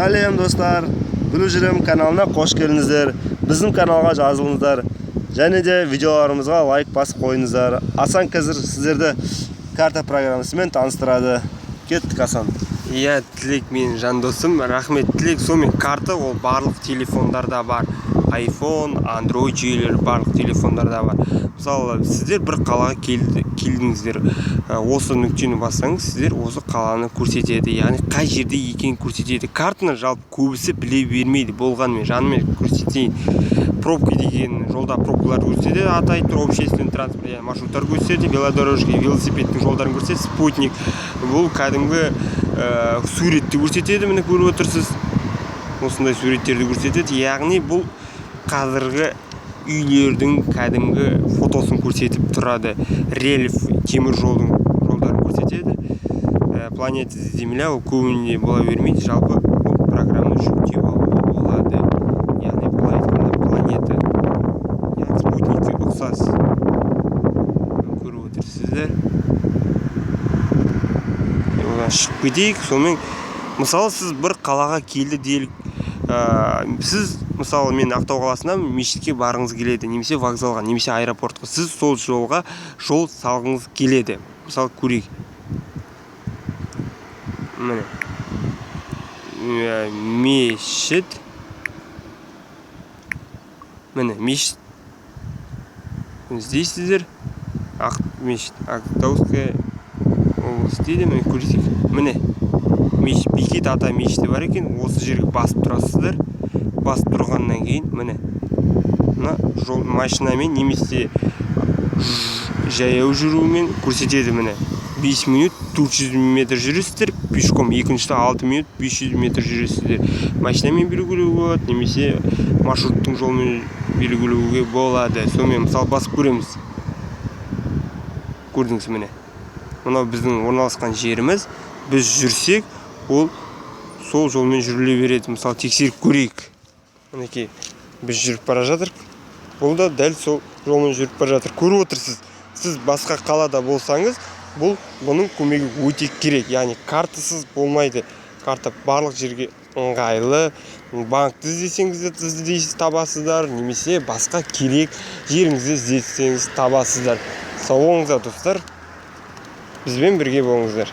Салем достар, Gülücürüm kanalına hoş geldinizler. Bizim kanalga жазылыңыздар. Және де видеоларымызға лайк басып қойыңыздар. Асан қазір сіздерді карта программасымен таныстырады. Кеттік, Асан. Иә, Тілек мен жан досым, рахмет. Тілек, сонымен карта ол барлық телефондарда бар. iPhone, Android жүйелері барлық телефондарда бар. Мысалы, сіздер бір қалаға келдіңіздер. Осы нүктені бассаңыз, сіздер осы қаланы көрсетеді. Яғни қай жерде екенін көрсетеді. Картаны жалпы көбісі біле бермейді. Болғанмен жанымен көрсетейін. Пробка деген жолда пробкалар көрсетеді. Атай тұр общественный транспорт, маршруттар көрсетеді. Велодорожка, велосипедтің жолдарын көрсетеді. Спутник. Бұл кәдімгі суретті көрсетеді. Міне көріп отырсыз. Осындай суреттерді көрсетеді. Яғни бұл қазіргі үйлердің кәдімгі фотосын көрсетіп тұрады. Рельеф темір жолдарын көрсетеді. Планета Земля ол көбіне бола бермейді. Жалпы бұл программаны жүктеп алуға болады. Яғни бұл айтқанда планета. Яғни спутникке ұқсас. Көріп отырсыздар. Одан шығып кетейік. Сонымен, мысалы, сіз бір қалаға келді делік. Сіз, мысалы, мен Ақтау қаласына мешітке барғыңыз келеді, немесе вокзалға, немесе аэропортқа. Сіз сол жолға жол салғыңыз келеді. Мысалы, көрейік. Міне. Мешіт. Міне, мешіт. Іздейсіздер. Мешіт. Ақтауская область дейді. Міне, көрсек. Міне. Бекет ата мешіті бар екен. Осы жерге басып тұрасыздар. Басып тұрғаннан кейін, міне, жол машинамен немесе жаяу жүрумен көрсетеді. Міне, 5 минут 400 метр жүресіздер, пешком. Екіншісі 6 минут 500 метр жүресіздер. Машинамен белгілеуге болады, немесе маршруттың жолмен белгілеуге болады. Сонымен, мысалы, басып көреміз. Көрдіңіз, міне. Мынау біздің орналасқан жеріміз. Біз жүрсек, ол сол жолмен жүріле береді. Мысалы, тексеріп көрейік. Мінекей, біз жүріп бара жатыр. Бұл да дәл сол жолмен жүріп бара жатыр. Көріп отырсыз. Сіз басқа қалада болсаңыз, бұның көмегі өте керек. Яғни картасыз болмайды. Карта барлық жерге ыңғайлы. Банкты іздесеңіз табасыздар, немесе басқа керек жеріңізді іздесеңіз табасыздар. Сау болыңыздар, достар. Бізбен бірге болыңыздар.